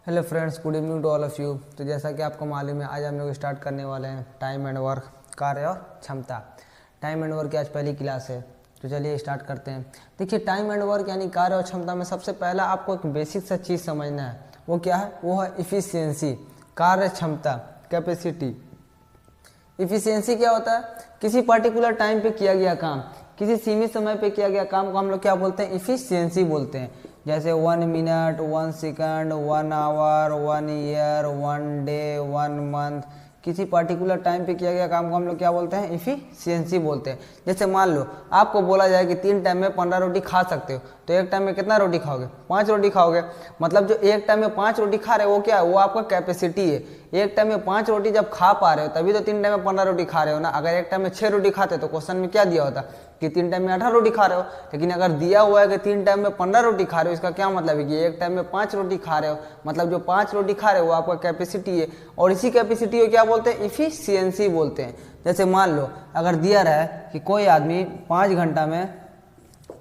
Hello friends, good evening to all of you. तो जैसा कि आपको मालूम है, आज हम लोग स्टार्ट करने वाले हैं टाइम एंड वर्क, कार्य और क्षमता। टाइम एंड वर्क की आज पहली क्लास है, तो चलिए स्टार्ट करते हैं। देखिए, टाइम एंड वर्क यानी कार्य और क्षमता में सबसे पहला आपको एक बेसिक सा चीज़ समझना है। वो क्या है? वो है इफिशियंसी, कार्य क्षमता, कैपेसिटी। इफिशियंसी क्या होता है? किसी पर्टिकुलर टाइम पे किया गया काम, किसी सीमित समय पे किया गया काम को हम लोग क्या बोलते हैं? इफिशियंसी बोलते हैं। जैसे 1 minute, 1 second, 1 hour, 1 year, 1 day, 1 month, किसी पर्टिकुलर टाइम पे किया गया काम को हम लोग क्या बोलते हैं? इफिशियंसी बोलते हैं। जैसे मान लो आपको बोला जाए कि 3 टाइम में 15 रोटी खा सकते हो, तो एक टाइम में कितना रोटी खाओगे? 5 रोटी खाओगे। मतलब जो एक टाइम में 5 रोटी खा रहे हो वो क्या है? वो आपका कैपेसिटी है। एक टाइम में 5 रोटी जब खा पा रहे हो तभी तो 3 टाइम में 15 रोटी खा रहे हो ना। अगर एक टाइम में 6 रोटी खाते तो क्वेश्चन में क्या दिया होता कि 3 टाइम में 18 रोटी खा रहे हो। लेकिन अगर दिया हुआ है कि 3 टाइम में 15 रोटी खा रहे हो, इसका क्या मतलब है कि एक टाइम में 5 रोटी खा रहे हो। मतलब जो 5 रोटी खा रहे हो वो आपका कैपेसिटी है, और इसी कैपेसिटी को क्या बोलते हैं? इफिशियंसी बोलते हैं। जैसे मान लो अगर दिया रहा है कि कोई आदमी 5 घंटा में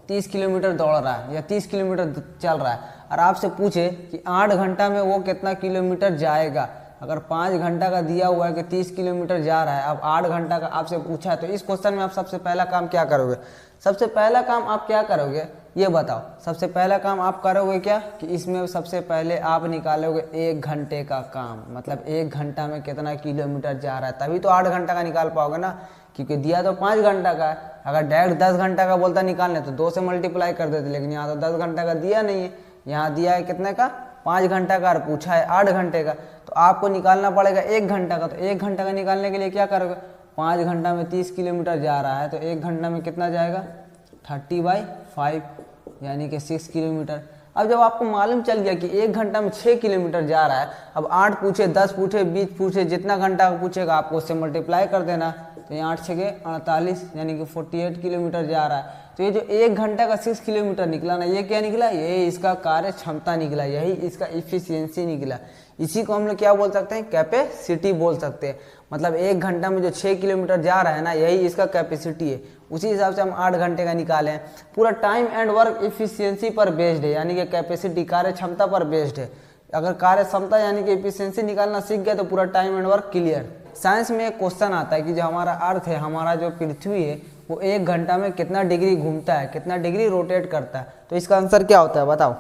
30 किलोमीटर दौड़ रहा है या 30 किलोमीटर चल रहा है, और आपसे पूछे कि 8 घंटा में वो कितना किलोमीटर जाएगा। अगर 5 घंटा का दिया हुआ है कि 30 किलोमीटर जा रहा है, अब 8 घंटा का आपसे पूछा है, तो इस क्वेश्चन में आप सबसे पहला काम क्या करोगे? सबसे पहला काम आप क्या करोगे ये बताओ। सबसे पहला काम आप करोगे क्या कि इसमें सबसे पहले आप निकालोगे 1 घंटे का काम। मतलब 1 घंटा में कितना किलोमीटर जा रहा है, तभी तो 8 घंटा का निकाल पाओगे ना, क्योंकि दिया तो 5 घंटा का है। अगर डायरेक्ट 10 घंटा का बोलता निकालने तो 2 से मल्टीप्लाई कर देते, लेकिन यहाँ तो 10 घंटा का दिया नहीं है, यहाँ दिया है कितने का? 5 घंटा का, और पूछा है 8 घंटे का। तो आपको निकालना पड़ेगा 1 घंटा का। तो 1 घंटा का निकालने के लिए क्या करोगे? 5 घंटा में 30 किलोमीटर जा रहा है, तो 1 घंटा में कितना जाएगा? 30/5 यानी कि 6 किलोमीटर। अब जब आपको मालूम चल गया कि 1 घंटा में 6 किलोमीटर जा रहा है, अब 8 पूछे, 10 पूछे, 20 पूछे, जितना घंटा पूछेगा आपको उससे मल्टीप्लाई कर देना। तो ये 8 6 48 यानी कि 48 किलोमीटर जा रहा है। तो ये जो 1 घंटा का 6 किलोमीटर निकला ना, ये क्या निकला? ये इसका कार्य क्षमता निकला, यही इसका इफिशियंसी निकला। इसी को हम लोग क्या बोल सकते हैं? कैपेसिटी बोल सकते हैं। मतलब 1 घंटा में जो 6 किलोमीटर जा रहा है ना, यही इसका कैपेसिटी है। उसी हिसाब से हम 8 घंटे का निकाले हैं। पूरा टाइम एंड वर्क इफिशियंसी पर बेस्ड है, यानी कि कैपेसिटी, कार्य क्षमता पर बेस्ड है। अगर कार्य क्षमता यानी कि इफिशियंसी निकालना सीख गए तो पूरा time and work clear. Science में एक क्वेश्चन आता है कि जो हमारा अर्थ है, हमारा जो पृथ्वी है, वो 1 घंटा में कितना डिग्री घूमता है, कितना डिग्री रोटेट करता है। तो इसका आंसर क्या होता है बताओ?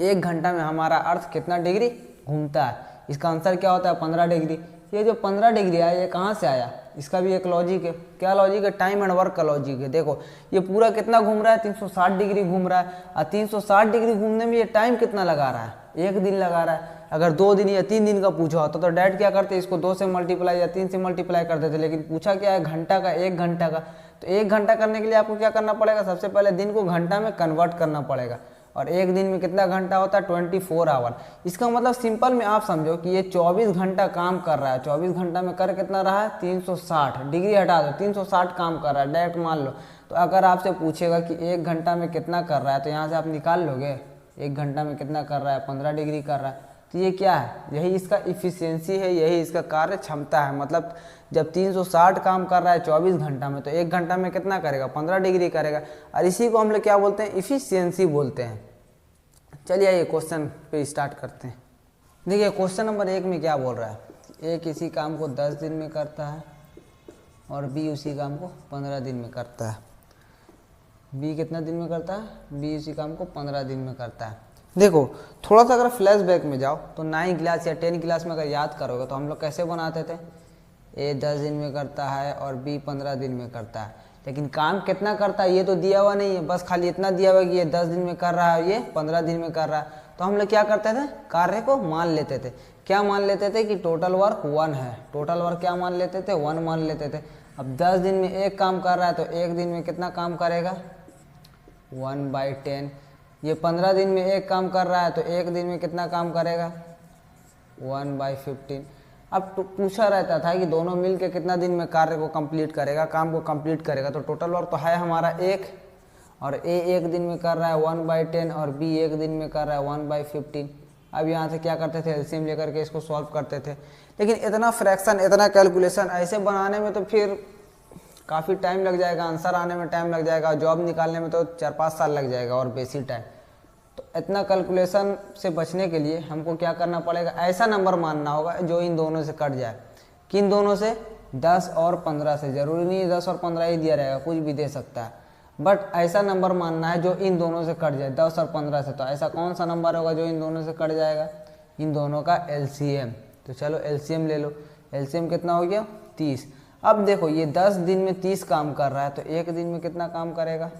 1 घंटा में हमारा अर्थ कितना डिग्री घूमता है? इसका आंसर क्या होता है? 15 डिग्री। ये जो 15 डिग्री आया, ये कहाँ से आया? इसका भी एक लॉजिक है। क्या लॉजिक है? टाइम एंड वर्क का लॉजिक है। देखो ये पूरा कितना घूम रहा है? 360 डिग्री घूम रहा है, और 360 डिग्री घूमने में ये टाइम कितना लगा रहा है? 1 दिन लगा रहा है। अगर 2 दिन या 3 दिन का पूछा होता तो डायरेक्ट क्या करते? इसको 2 से मल्टीप्लाई या 3 से मल्टीप्लाई कर देते। लेकिन पूछा क्या है? घंटा का, 1 घंटा का। तो 1 घंटा करने के लिए आपको क्या करना पड़ेगा? सबसे पहले दिन को घंटा में कन्वर्ट करना पड़ेगा। और 1 दिन में कितना घंटा होता है? 24 आवर। इसका मतलब सिंपल में आप समझो कि ये 24 घंटा काम कर रहा है। 24 घंटा में कर कितना रहा है? 360 डिग्री हटा दो, 360 काम कर रहा है डायरेक्ट मान लो। तो अगर आपसे पूछेगा कि 1 घंटा में कितना कर रहा है, तो यहाँ से आप निकाल लोगे 1 घंटा में कितना कर रहा है? 15 डिग्री कर रहा है। तो ये क्या है? यही इसका इफिशियंसी है, यही इसका कार्य क्षमता है। मतलब जब 360 काम कर रहा है 24 घंटा में, तो 1 घंटा में कितना करेगा? 15 डिग्री करेगा। और इसी को हम लोग क्या बोलते हैं? इफिशियंसी बोलते हैं। चलिए ये क्वेश्चन पे स्टार्ट करते हैं। देखिए क्वेश्चन नंबर 1 में क्या बोल रहा है? ए किसी काम को 10 दिन में करता है और बी उसी काम को 15 दिन में करता है। बी कितना दिन में करता है? बी उसी काम को 15 दिन में करता है। देखो थोड़ा सा अगर फ्लैशबैक में जाओ तो 9 क्लास या 10 क्लास में अगर याद करोगे तो हम लोग कैसे बनाते थे? ए 10 दिन में करता है और बी 15 दिन में करता है। लेकिन काम कितना करता है ये तो दिया हुआ नहीं है, बस खाली इतना दिया हुआ है कि ये 10 दिन में कर रहा है, ये 15 दिन में कर रहा है। तो हम लोग क्या करते थे? कार्य को मान लेते थे। क्या मान लेते थे? कि टोटल वर्क 1 है। टोटल वर्क क्या मान लेते थे? 1 मान लेते थे। अब 10 दिन में 1 काम कर रहा है तो 1 दिन में कितना काम करेगा? 1/10। ये 15 दिन में 1 काम कर रहा है तो 1 दिन में कितना काम करेगा? 1/15। अब पूछा रहता था कि दोनों मिलके कितना दिन में कार्य को कंप्लीट करेगा, काम को कंप्लीट करेगा। तो टोटल वर्क तो है हमारा 1, और ए 1 दिन में कर रहा है 1/10 और बी 1 दिन में कर रहा है 1/15। अब यहाँ से क्या करते थे? एलसीएम लेकर के इसको सॉल्व करते थे। लेकिन इतना फ्रैक्शन, इतना कैलकुलेशन ऐसे बनाने में तो फिर काफ़ी टाइम लग जाएगा, आंसर आने में टाइम लग जाएगा, और जॉब निकालने में तो 4-5 साल लग जाएगा और बेसी टाइम। तो इतना कैलकुलेशन से बचने के लिए हमको क्या करना पड़ेगा, ऐसा नंबर मानना होगा जो इन दोनों से कट जाए। किन दोनों से, 10 और 15 से। ज़रूरी नहीं है 10 और 15 ही दिया रहेगा, कुछ भी दे सकता है, बट ऐसा नंबर मानना है जो इन दोनों से कट जाए, 10 और 15 से। तो ऐसा कौन सा नंबर होगा जो इन दोनों से कट जाएगा, इन दोनों का एलसीएम। तो चलो एलसीएम ले लो। एलसीएम कितना हो गया, 30। अब देखो ये 10 दिन में 30 काम कर रहा है, तो एक दिन में कितना काम करेगा,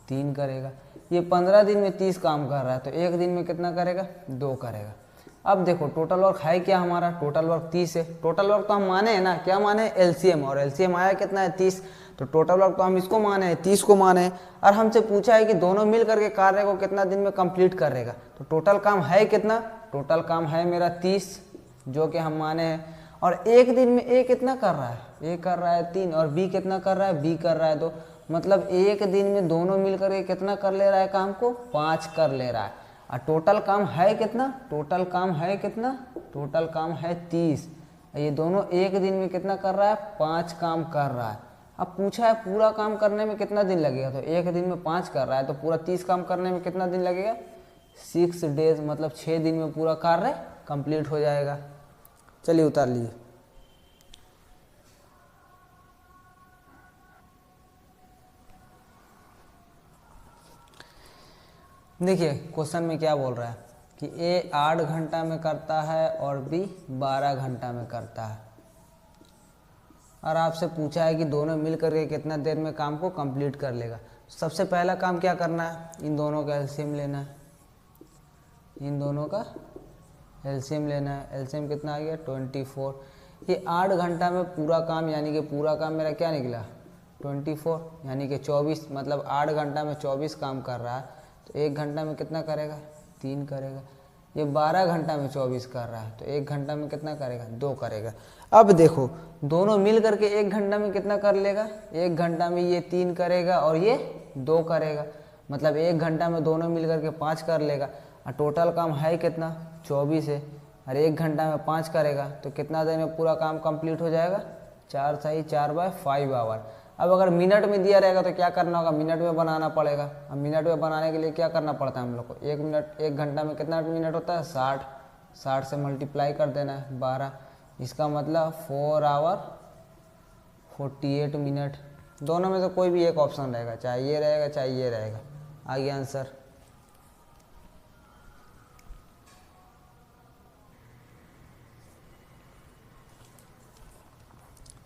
3 करेगा। ये 15 दिन में 30 काम कर रहा है, तो एक दिन में कितना करेगा, 2 करेगा। अब देखो टोटल वर्क है क्या हमारा, टोटल वर्क 30 है। टोटल वर्क तो हम माने हैं ना, क्या माने, एलसीएम, और एलसीएम आया कितना है, 30। तो टोटल वर्क तो हम इसको माने हैं, 30 को माने हैं। और हमसे पूछा है कि दोनों मिल करके कार्य को कितना दिन में कंप्लीट करेगा। तो टोटल काम है कितना, टोटल काम है मेरा 30, जो कि हम माने हैं। और एक दिन में ए कितना कर रहा है, ए कर रहा है 3, और बी कितना कर रहा है, बी कर रहा है 2। मतलब एक दिन में दोनों मिलकर के कितना कर ले रहा है काम को, 5 कर ले रहा है। और टोटल काम है कितना, टोटल काम है कितना, टोटल काम है 30। ये दोनों एक दिन में कितना कर रहा है, 5 काम कर रहा है। अब पूछा है पूरा काम करने में कितना दिन लगेगा, तो एक दिन में 5 कर रहा है, तो पूरा 30 काम करने में कितना दिन लगेगा, 6 डेज, मतलब 6 दिन में पूरा कार्य कंप्लीट हो जाएगा। चलिए उतार लीजिए। देखिए क्वेश्चन में क्या बोल रहा है कि ए 8 घंटा में करता है और बी 12 घंटा में करता है, और आपसे पूछा है कि दोनों मिल करके कितना देर में काम को कंप्लीट कर लेगा। सबसे पहला काम क्या करना है, इन दोनों का एलसीएम लेना है, इन दोनों का एलसीएम लेना है। एलसीएम कितना आ गया, 24। ये 8 घंटा में पूरा काम, यानी कि पूरा काम मेरा क्या निकला, 24, यानी कि 24। मतलब 8 घंटा में 24 काम कर रहा है, तो 1 घंटा में कितना करेगा, 3 करेगा। ये 12 घंटा में 24 कर रहा है, तो 1 घंटा में कितना करेगा, 2 करेगा। अब देखो दोनों मिल करके 1 घंटा में कितना कर लेगा, 1 घंटा में ये 3 करेगा और ये 2 करेगा। मतलब 1 घंटा में दोनों मिल करके 5 कर लेगा। और टोटल काम है कितना, 24 है, और 1 घंटा में 5 करेगा, तो कितना देर में पूरा काम कंप्लीट हो जाएगा, 4 सही 4/5 आवर। अब अगर मिनट में दिया रहेगा तो क्या करना होगा, मिनट में बनाना पड़ेगा। अब मिनट में बनाने के लिए क्या करना पड़ता है हम लोग को, 1 मिनट, 1 घंटा में कितना मिनट होता है, 60। 60 से मल्टीप्लाई कर देना है 12, इसका मतलब 4 आवर 48 मिनट। दोनों में से कोई भी एक ऑप्शन रहेगा, चाहे ये रहेगा चाहे ये रहेगा। आगे आंसर।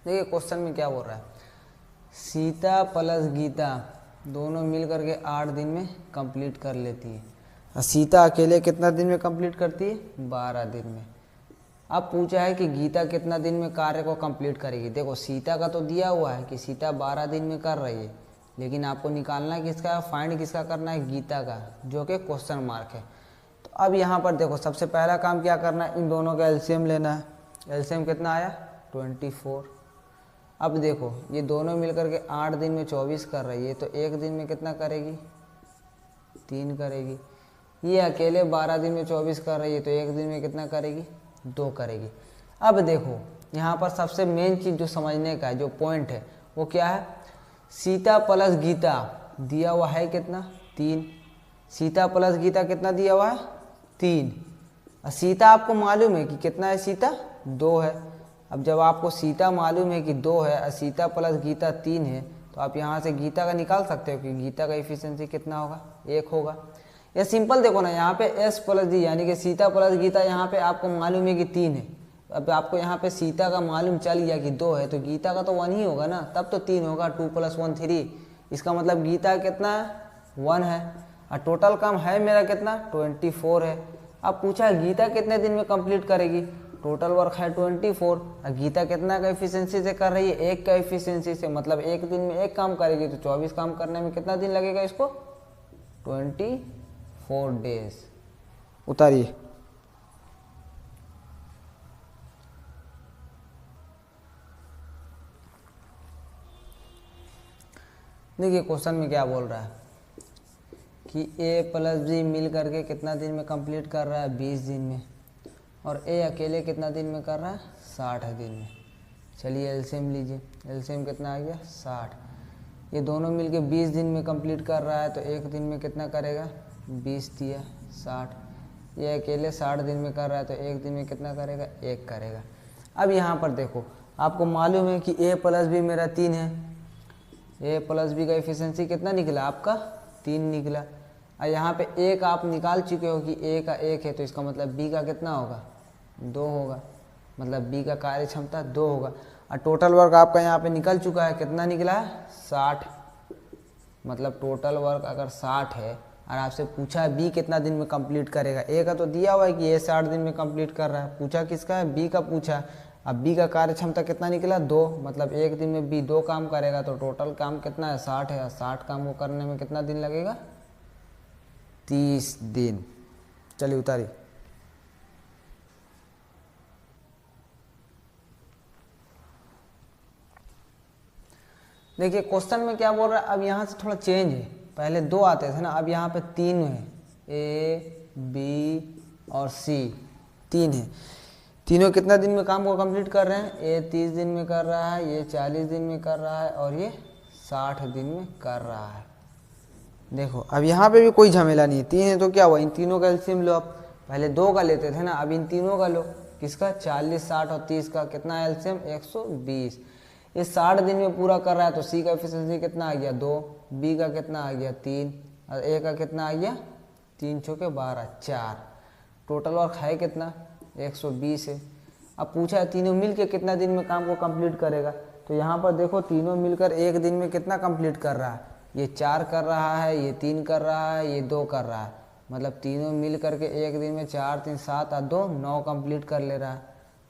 देखिए क्वेश्चन में क्या बोल रहा है, सीता प्लस गीता दोनों मिल करके 8 दिन में कंप्लीट कर लेती है, और सीता अकेले कितना दिन में कंप्लीट करती है, 12 दिन में। अब पूछा है कि गीता कितना दिन में कार्य को कंप्लीट करेगी। देखो सीता का तो दिया हुआ है कि सीता 12 दिन में कर रही है, लेकिन आपको निकालना किसका, फाइंड किसका करना है, गीता का, जो कि क्वेश्चन मार्क है। तो अब यहाँ पर देखो सबसे पहला काम क्या करना है, इन दोनों का एलसीएम लेना है। एलसीएम कितना आया, 24। अब देखो ये दोनों मिलकर के 8 दिन में 24 कर रही है, तो एक दिन में कितना करेगी, 3 करेगी। ये अकेले 12 दिन में 24 कर रही है, तो एक दिन में कितना करेगी, 2 करेगी। अब देखो यहाँ पर सबसे मेन चीज़ जो समझने का है, जो पॉइंट है वो क्या है, सीता प्लस गीता दिया हुआ है कितना, 3। सीता प्लस गीता कितना दिया हुआ है, 3। और सीता आपको मालूम है कि कितना है, सीता 2 है। अब जब आपको सीता मालूम है कि 2 है और सीता प्लस गीता 3 है, तो आप यहाँ से गीता का निकाल सकते हो कि गीता का एफिशिएंसी कितना होगा, 1 होगा। या सिंपल देखो ना, यहाँ पे एस प्लस डी यानी कि सीता प्लस गीता, यहाँ पे आपको मालूम है कि 3 है। अब आपको यहाँ पे सीता का मालूम चल गया कि 2 है, तो गीता का तो 1 ही होगा ना, तब तो 3 होगा, 2 + 1 3। इसका मतलब गीता कितना है, 1 है। और टोटल काम है मेरा कितना, 24 है। अब पूछा है गीता कितने दिन में कंप्लीट करेगी, टोटल वर्क है 24, और गीता कितना का एफिशिएंसी से कर रही है, 1 का एफिशिएंसी से। मतलब एक दिन में 1 काम करेगी, तो 24 काम करने में कितना दिन लगेगा इसको, 24 डेज। उतारिए। देखिए क्वेश्चन में क्या बोल रहा है कि ए प्लस बी मिल करके कितना दिन में कंप्लीट कर रहा है, 20 दिन में, और ए अकेले कितना दिन में कर रहा है, 60 दिन में। चलिए एलसीएम लीजिए। एलसीएम कितना आ गया, 60। ये दोनों मिलके 20 दिन में कंप्लीट कर रहा है, तो एक दिन में कितना करेगा, 20 दिया 60, ये अकेले 60 दिन में कर रहा है तो एक दिन में कितना करेगा, एक करेगा। अब यहाँ पर देखो आपको मालूम है कि a प्लस बी मेरा 3 है, a प्लस बी का एफिशिएंसी कितना निकला आपका 3 निकला। और यहाँ पे एक आप निकाल चुके हो कि a का 1 है तो इसका मतलब b का कितना होगा 2 होगा, मतलब b का कार्य क्षमता 2 होगा। और टोटल वर्क आपका यहाँ पे निकल चुका है, कितना निकला है 60, मतलब टोटल वर्क अगर 60 है और आपसे पूछा है बी कितना दिन में कंप्लीट करेगा, ए का तो दिया हुआ है कि ये 60 दिन में कंप्लीट कर रहा है, पूछा किसका है बी का पूछा। अब बी का कार्य क्षमता कितना निकला 2, मतलब एक दिन में बी 2 काम करेगा तो टोटल काम कितना है 60 है, 60 काम को करने में कितना दिन लगेगा 30 दिन। चलिए उतारिए। देखिए क्वेश्चन में क्या बोल रहा है, अब यहाँ से थोड़ा चेंज है, पहले 2 आते थे ना, अब यहाँ पे 3 है, ए बी और सी 3 है। तीनों कितना दिन में काम को कंप्लीट कर रहे हैं, ये 30 दिन में कर रहा है, ये 40 दिन में कर रहा है और ये 60 दिन में कर रहा है। देखो अब यहाँ पे भी कोई झमेला नहीं है, 3 है तो क्या हुआ, इन तीनों का एलसीएम लो। आप पहले 2 का लेते थे ना, अब इन तीनों का लो, किसका 40 60 और 30 का कितना एलसीएम 120। ये 60 दिन में पूरा कर रहा है तो सी का एफिशिएंसी कितना आ गया 2, बी का कितना आ गया 3 और ए का कितना आ गया 3 चौके 12 4, टोटल वर्क है कितना 120 है। अब पूछा है तीनों मिलके कितना दिन में काम को कंप्लीट करेगा, तो यहाँ पर देखो तीनों मिलकर एक दिन में कितना कंप्लीट कर रहा है, ये 4 कर रहा है, ये 3 कर रहा है, ये 2 कर रहा है, मतलब तीनों मिल करके एक दिन में 4 3 7 और 2 9 कंप्लीट कर ले रहा है।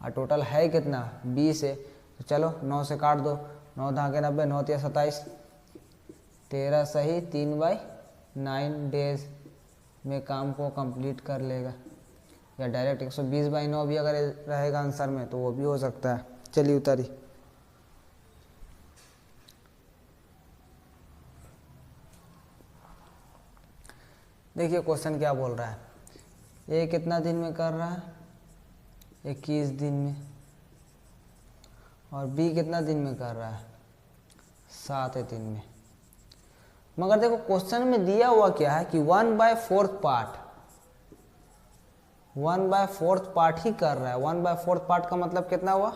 और टोटल है कितना 20 है, तो चलो 9 से काट दो, 9 धागे 90, 9 या 27, 13 सही 3/9 डेज में काम को कंप्लीट कर लेगा। या डायरेक्ट 120/9 भी अगर रहेगा आंसर में तो वो भी हो सकता है। चलिए उतारी। देखिए क्वेश्चन क्या बोल रहा है, ए कितना दिन में कर रहा है 21 दिन में, और बी कितना दिन में कर रहा है 7 दिन में। मगर देखो क्वेश्चन में दिया हुआ क्या है कि 1/4 पार्ट, 1/4 पार्ट ही कर रहा है। 1/4 पार्ट का मतलब कितना हुआ,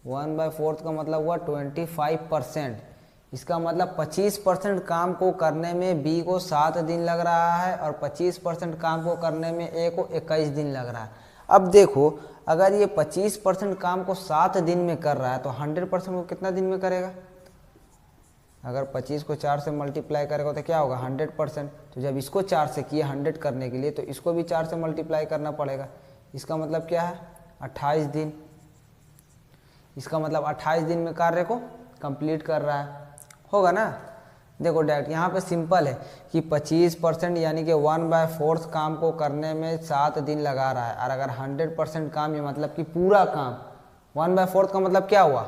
1/4 का मतलब हुआ 25%। इसका मतलब 25% काम को करने में बी को 7 दिन लग रहा है और 25% काम को करने में ए को 21 दिन लग रहा है। अब देखो अगर ये 25% काम को 7 दिन में कर रहा है तो 100% को कितना दिन में करेगा, अगर 25 को 4 से मल्टीप्लाई करेगा तो क्या होगा 100%। तो जब इसको 4 से किया 100 करने के लिए तो इसको भी 4 से मल्टीप्लाई करना पड़ेगा। इसका मतलब क्या है 28 दिन, इसका मतलब 28 दिन में कार्य को कंप्लीट कर रहा है, होगा ना। देखो डायरेक्ट यहाँ पे सिंपल है कि 25% यानी कि 1/4 काम को करने में 7 दिन लगा रहा है, और अगर 100% काम ये मतलब कि पूरा काम, 1/4 का मतलब क्या हुआ,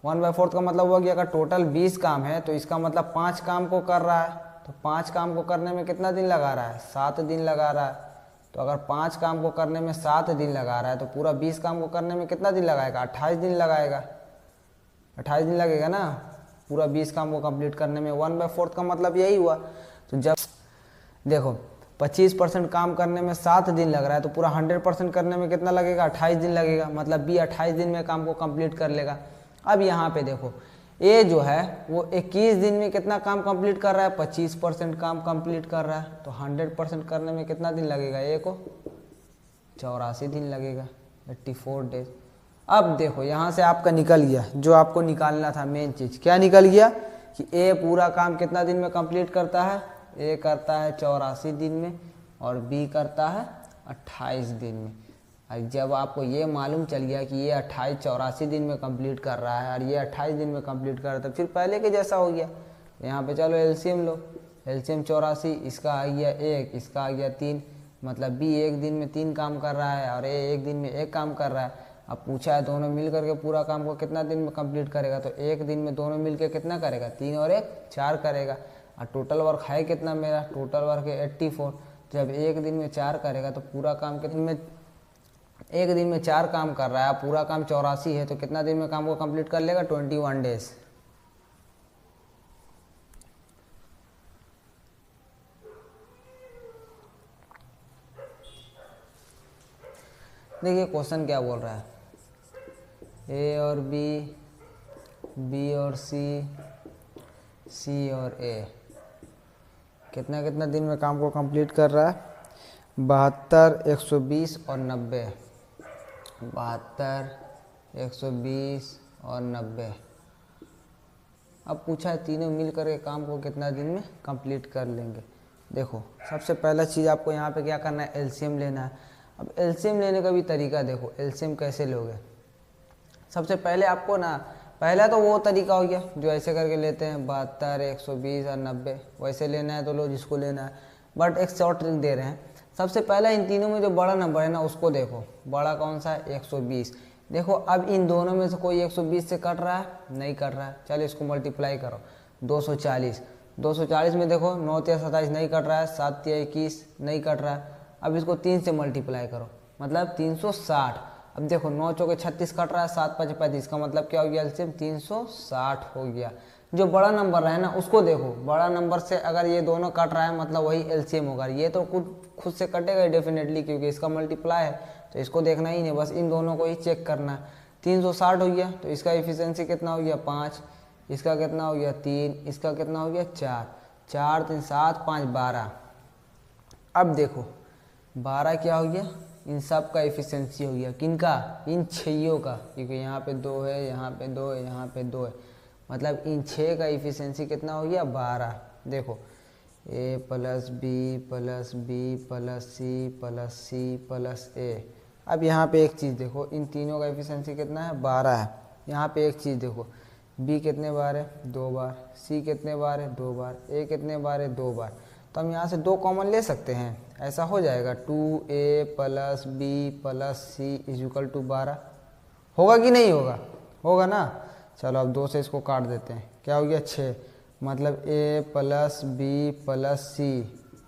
1/4 का मतलब हुआ कि अगर टोटल 20 काम है तो इसका मतलब 5 काम को कर रहा है, तो 5 काम को करने में कितना दिन लगा रहा है 7 दिन लगा रहा है। तो अगर 5 काम को करने में 7 दिन लगा रहा है तो पूरा 20 काम को करने में कितना दिन लगाएगा 28 दिन लगाएगा, 28 दिन लगेगा ना पूरा 20 काम को कंप्लीट करने में। 1/4 का मतलब यही हुआ। तो जब देखो 25% काम करने में 7 दिन लग रहा है तो पूरा 100% करने में कितना लगेगा 28 दिन लगेगा, मतलब बी 28 दिन में काम को कंप्लीट कर लेगा। अब यहाँ पे देखो ए जो है वो 21 दिन में कितना काम कंप्लीट कर रहा है 25% काम कंप्लीट कर रहा है, तो 100% करने में कितना दिन लगेगा ए को 84 दिन लगेगा, 84 डेज। अब देखो यहाँ से आपका निकल गया जो आपको निकालना था मेन चीज़, क्या निकल गया कि ए पूरा काम कितना दिन में कंप्लीट करता है, ए करता है 84 दिन में और बी करता है 28 दिन में। और जब आपको ये मालूम चल गया कि ये 84 दिन में कंप्लीट कर रहा है और ये 28 दिन में कंप्लीट कर रहा है तो फिर पहले के जैसा हो गया। यहाँ पे चलो एलसीएम लो, एलसीएम 84, इसका आ गया 1, इसका आ गया 3, मतलब बी एक दिन में 3 काम कर रहा है और ए एक दिन में 1 काम कर रहा है। अब पूछा है दोनों मिल करके पूरा काम को कितना दिन में कंप्लीट करेगा, तो एक दिन में दोनों मिल के कितना करेगा 3 और 1 4 करेगा। और टोटल वर्क है कितना मेरा, टोटल वर्क है 84। जब एक दिन में 4 करेगा तो पूरा काम कितने में, एक दिन में 4 काम कर रहा है, पूरा काम 84 है तो कितना दिन में काम को कंप्लीट कर लेगा 21 डेज। देखिए क्वेश्चन क्या बोल रहा है, ए और बी, बी और सी, सी और ए कितना कितना दिन में काम को कंप्लीट कर रहा है, 72, 120 और 90, 72, 120 और 90। अब पूछा है तीनों मिल कर के काम को कितना दिन में कंप्लीट कर लेंगे। देखो सबसे पहला चीज़ आपको यहाँ पे क्या करना है, एलसीएम लेना है। अब एलसीएम लेने का भी तरीका देखो, एलसीएम कैसे लोगे। सबसे पहले आपको ना, पहला तो वो तरीका हो गया जो ऐसे करके लेते हैं 72, 120 और 90, वैसे लेना है तो लो जिसको लेना है, बट एक शॉर्ट ट्रिक दे रहे हैं। सबसे पहले इन तीनों में जो बड़ा नंबर है ना उसको देखो, बड़ा कौन सा है, 120। देखो अब इन दोनों में से कोई 120 से कट रहा है, नहीं कट रहा है, चलो इसको मल्टीप्लाई करो, 240। 240 में देखो 9 या 27 नहीं कट रहा है, 7 या 21 नहीं कट रहा है। अब इसको 3 से मल्टीप्लाई करो, मतलब 360। अब देखो 9 चौके 36 कट रहा है, 7 5 35, का मतलब क्या हो गया, एलसीएम 360 हो गया। जो बड़ा नंबर है ना उसको देखो, बड़ा नंबर से अगर ये दोनों कट रहा है मतलब वही एलसीएम होगा। ये तो खुद से कटेगा ही डेफिनेटली, क्योंकि इसका मल्टीप्लाई है, तो इसको देखना ही नहीं, बस इन दोनों को ही चेक करना है। 360 हो गया तो इसका एफिशिएंसी कितना हो गया, 5, इसका कितना हो गया, 3, इसका कितना हो गया, 4, 4 3 7 5 12। अब देखो 12 क्या हो गया, इन सब का एफिशिएंसी हो गया, किनका, इन छइयों का, क्योंकि यहाँ पे 2 है, यहाँ पे 2 है, यहाँ पे 2 है, मतलब इन 6 का एफिशिएंसी कितना हो गया, 12। देखो a plus B plus B plus C plus C plus a. अब यहाँ पे एक चीज़ देखो, इन तीनों का एफिशिएंसी कितना है, 12 है। यहाँ पे एक चीज़ देखो, बी कितने बार है, 2 बार, सी कितने बार है, 2 बार, ए कितने बार है, 2 बार। तो हम यहाँ से 2 कॉमन ले सकते हैं, ऐसा हो जाएगा 2a plus B plus C equal to 12। होगा कि नहीं होगा, होगा ना। चलो अब 2 से इसको काट देते हैं, क्या हो गया, 6, मतलब a प्लस बी प्लस सी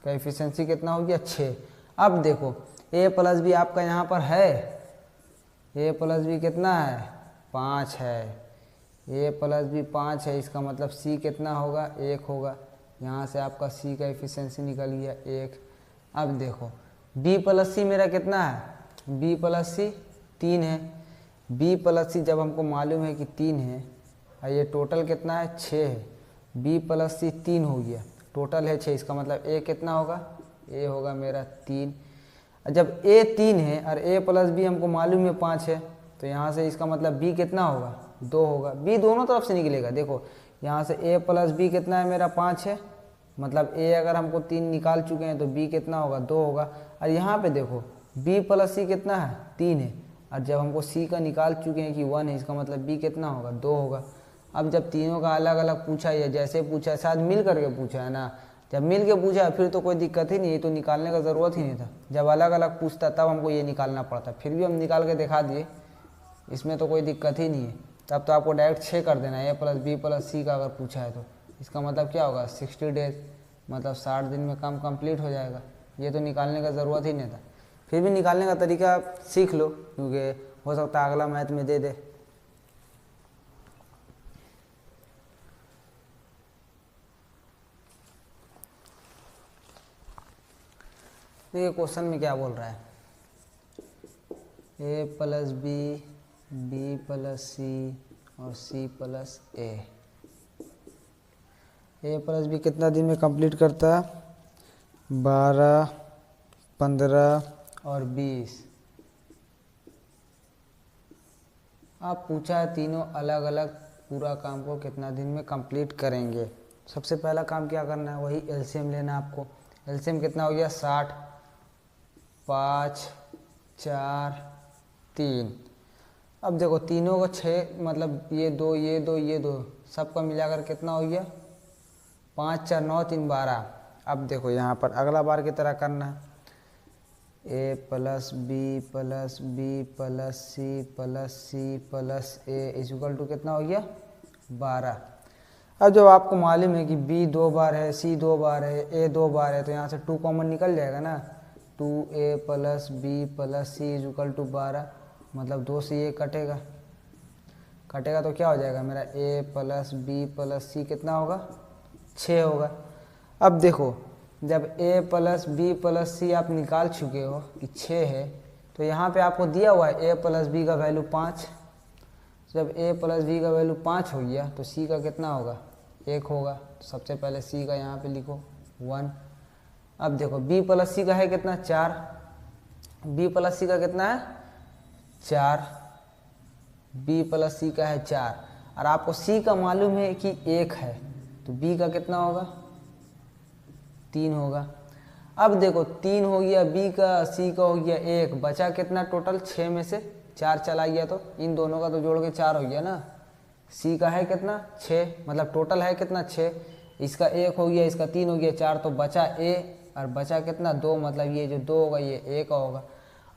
का एफिशिएंसी कितना हो गया, 6। अब देखो a प्लस बी आपका यहाँ पर है, a प्लस बी कितना है, 5 है, a प्लस बी 5 है, इसका मतलब c कितना होगा, 1 होगा। यहाँ से आपका c का एफिशिएंसी निकल गया 1। अब देखो b प्लस सी मेरा कितना है, b प्लस सी 3 है, b प्लस सी जब हमको मालूम है कि 3 है, और ये टोटल कितना है, 6 है, b प्लस सी 3 हो गया, टोटल है 6, इसका मतलब a कितना होगा, a होगा मेरा 3। जब a 3 है और a प्लस बी हमको मालूम है 5 है, तो यहाँ से इसका मतलब b कितना होगा, 2 होगा। b दोनों तरफ से निकलेगा, देखो यहाँ से a प्लस बी कितना है मेरा, 5 है, मतलब a अगर हमको 3 निकाल चुके हैं तो b कितना होगा, 2 होगा। और यहाँ पे देखो b प्लस सी कितना है, 3 है, और जब हमको c का निकाल चुके हैं कि 1 है, इसका मतलब b कितना होगा, 2 होगा। अब जब तीनों का अलग अलग पूछा है, जैसे पूछा है, शायद मिल करके पूछा है ना, जब मिल के पूछा है फिर तो कोई दिक्कत ही नहीं है, तो निकालने का ज़रूरत ही नहीं था। जब अलग अलग पूछता तब हमको ये निकालना पड़ता, फिर भी हम निकाल के दिखा दिए, इसमें तो कोई दिक्कत ही नहीं है। तब तो आपको डायरेक्ट 6 कर देना है, a प्लस बी प्लस सी का अगर पूछा है तो इसका मतलब क्या होगा, 60 डेज, मतलब 60 दिन में काम कंप्लीट हो जाएगा। ये तो निकालने का ज़रूरत ही नहीं था, फिर भी निकालने का तरीका सीख लो, क्योंकि हो सकता है अगला मैथ में दे दे। देखिए क्वेश्चन में क्या बोल रहा है, a plus b, b plus c और c plus a. a plus b कितना दिन में कंप्लीट करता है, 12, 15 और 20। आप पूछा है तीनों अलग अलग पूरा काम को कितना दिन में कंप्लीट करेंगे। सबसे पहला काम क्या करना है, वही एलसीएम लेना है आपको। एलसीएम कितना हो गया, 60, 5, 4, 3। अब देखो तीनों को 6, मतलब ये 2 ये 2 ये 2 सबका मिलाकर कितना हो गया, 5 4 9 3 12। अब देखो यहाँ पर अगला बार की तरह करना है, a plus B plus B plus C plus C plus A equal to कितना हो गया, 12। अब जब आपको मालूम है कि b 2 बार है, c 2 बार है, a 2 बार है, तो यहाँ से 2 कॉमन निकल जाएगा ना, 2a plus B plus C equal to 12, मतलब 2 से ये कटेगा, कटेगा तो क्या हो जाएगा मेरा, a प्लस बी प्लस सी कितना होगा, 6 होगा। अब देखो जब a प्लस बी प्लस सी आप निकाल चुके हो कि 6 है, तो यहाँ पे आपको दिया हुआ है a प्लस बी का वैल्यू 5। जब a प्लस बी का वैल्यू 5 हो गया तो c का कितना होगा, 1 होगा। तो सबसे पहले c का यहाँ पे लिखो 1। अब देखो b प्लस c का है कितना, 4। b प्लस c का कितना है, 4। b प्लस c का है 4 और आपको c का मालूम है कि 1 है, तो b का कितना होगा, 3 होगा। अब देखो 3 हो गया b का, c का हो गया 1, बचा कितना टोटल, 6 में से 4 चला गया, तो इन दोनों का तो जोड़ के 4 हो गया ना। c का है कितना, 6, मतलब टोटल है कितना, 6। इसका 1 हो गया, इसका 3 हो गया, 4, तो बचा a और बचा कितना, 2, मतलब ये जो 2 होगा ये a का होगा।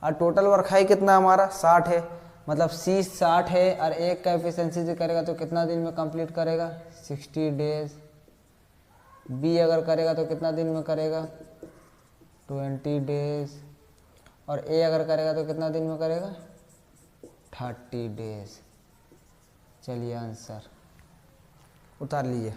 और टोटल वर्क है कितना हमारा, 60 है, मतलब c 60 है और 1 का एफिशिएंसी से करेगा तो कितना दिन में कंप्लीट करेगा, 60 डेज। b अगर करेगा तो कितना दिन में करेगा, 20 डेज। और a अगर करेगा तो कितना दिन में करेगा, 30 डेज। चलिए आंसर उतार लीजिए।